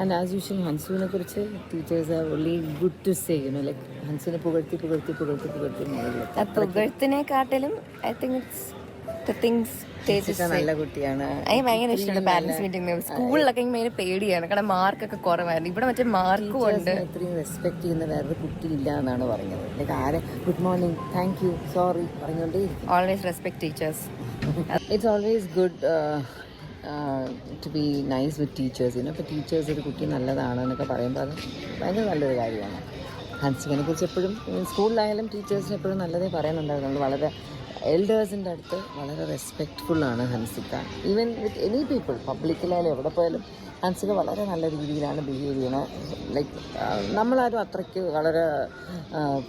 And as usual, ഹൻസുവിനെ കുറിച്ച് teachers are only good to say, like ഹൻസുവിനെ പുകഴ്ത്തി പുകഴ്ത്തിനെക്കാട്ടിലും I think it's the things നല്ല കുട്ടിയാണ്. എനിക്ക് ഭയങ്കര ഇഷ്ടമാണ് പാരന്റ്സ് മീറ്റിംഗ്. സ്കൂളിലൊക്കെ ഭയങ്കര പേടിയാണ്, കാരണം മാർക്കൊക്കെ കുറവായിരുന്നു. ഇവിടെ മറ്റേ മാർക്കും ഉണ്ട്. ഇത്രയും റെസ്പെക്ട് ചെയ്യുന്ന വേറൊരു കുട്ടി ഇല്ല എന്നാണ് പറഞ്ഞത്. ലൈക്ക് ആരെ good morning, thank you, sorry പറഞ്ഞുകൊണ്ടേ always respect teachers. It's always good to be nice with teachers. ഇപ്പോൾ ടീച്ചേഴ്സ് ഒരു കുട്ടി നല്ലതാണ് എന്നൊക്കെ പറയുമ്പോൾ അത് ഭയങ്കര നല്ലൊരു കാര്യമാണ്. ഹൻസികനെ കുറിച്ച് എപ്പോഴും സ്കൂളിലായാലും ടീച്ചേഴ്സിന് എപ്പോഴും നല്ലതേ പറയുന്നുണ്ടായിരുന്നു. വളരെ എൽഡേഴ്സിൻ്റെ അടുത്ത് വളരെ റെസ്പെക്റ്റ്ഫുള്ളാണ് Hansika. Even with any people, പബ്ലിക്കിലായാലും എവിടെ പോയാലും ഹൻസിക വളരെ നല്ല രീതിയിലാണ് ബിഹേവ് ചെയ്യണത്. ലൈക്ക് നമ്മളാരും അത്രയ്ക്ക് വളരെ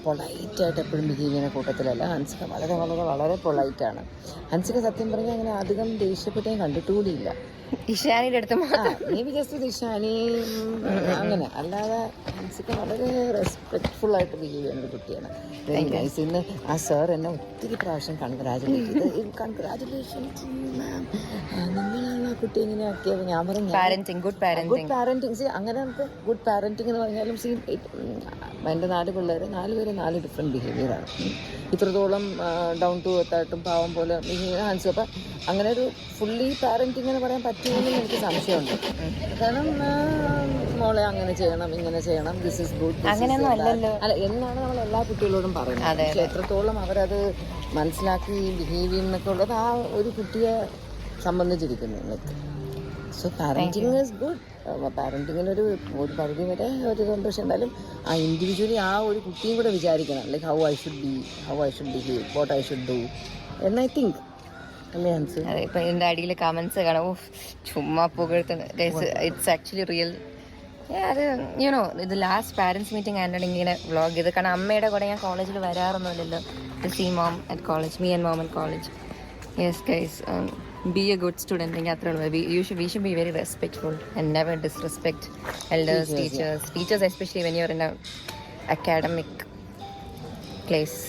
പൊളൈറ്റായിട്ട് എപ്പോഴും ബിഹേവ് ചെയ്യുന്ന കൂട്ടത്തിലല്ല. ഹൻസിക വളരെ വളരെ വളരെ പൊളൈറ്റാണ്. ഹൻസിക സത്യം പറഞ്ഞാൽ അങ്ങനെ അധികം ദേഷ്യപ്പെട്ടേ കണ്ടിട്ടുകൂടിയില്ല. ഇഷാനിയുടെ അടുത്ത് മേ ബി ജസ്റ്റ് ഇഷാനി അങ്ങനെ, അല്ലാതെ ഹൻസിക വളരെ റെസ്പെക്റ്റ്ഫുൾ ആയിട്ട് ബിഹേവ് ചെയ്യുന്ന ഒരു കുട്ടിയാണ്. Very nice. ഇന്ന് ആ സാർ എന്നെ ഒത്തിരി പ്രാവശ്യം കൺഗ്രാജുലേറ്റ് ചെയ്ത്, കൺഗ്രാജുലേഷൻ മാം, നിങ്ങളാണ് ആ കുട്ടി ഇങ്ങനെ ആക്കിയത്. ഞാൻ പറഞ്ഞു ഗുഡ് പാരന്റിങ്. അങ്ങനെ നമുക്ക് ഗുഡ് പാരന്റിങ് എന്ന് പറഞ്ഞാലും എൻ്റെ 4 പിള്ളേർ 4 പേര് 4 ഡിഫറെൻറ്റ് ബിഹേവിയറാണ്. ഇത്രത്തോളം ഡൗൺ ടു എർത്തായിട്ടും പാവം പോലെ ബിഹേവിയർ ഹൻസിക. അപ്പം അങ്ങനെ ഒരു ഫുള്ളി പാരന്റിങ് എന്ന് പറയാൻ പറ്റുമെന്നും എനിക്ക് സംശയമുണ്ട്. കാരണം മോളെ അങ്ങനെ ചെയ്യണം, ഇങ്ങനെ ചെയ്യണം, ദിസ് ഇസ് ഗുഡ്, അല്ല എന്നാണ് നമ്മൾ എല്ലാ കുട്ടികളോടും പറയുന്നത്. പക്ഷെ എത്രത്തോളം അവരത് മനസ്സിലാക്കി ബിഹേവ് ചെയ്യുന്നൊക്കെ ഉള്ളത് ആ ഒരു കുട്ടിയെ സംബന്ധിച്ചിരിക്കുന്നു. Like so parenting is good. പാരന്റിങ്ങിനൊരു പരിധി വരെ ഒരു ഇതുണ്ട്. പക്ഷെ എന്തായാലും ആ ഇൻഡിവിജ്വലി ആ ഒരു കുട്ടിയും കൂടെ വിചാരിക്കണം, like how I should behave, what I should do എന്ന് ഐ തിങ്ക്. അല്ലേ ഹൻസു? അതെ, ഇപ്പം എൻ്റെ അടിയിൽ കമൻസ് കാണാം, ഓ ചുമ്മാ പുകഴ്ത്തുന്നു. It's actually real. അത് യുനോ ഇത് ലാസ്റ്റ് പാരൻസ് മീറ്റിംഗ് ആൻഡ് ഇങ്ങനെ വ്ളോഗ് ചെയ്ത്, കാരണം അമ്മയുടെ കൂടെ ഞാൻ കോളേജിൽ വരാറൊന്നുമില്ലല്ലോ. To see mom at college, me and mom at college. Yes guys, be a good student. We should be very respectful and never disrespect elders, teachers especially when you're in a academic place.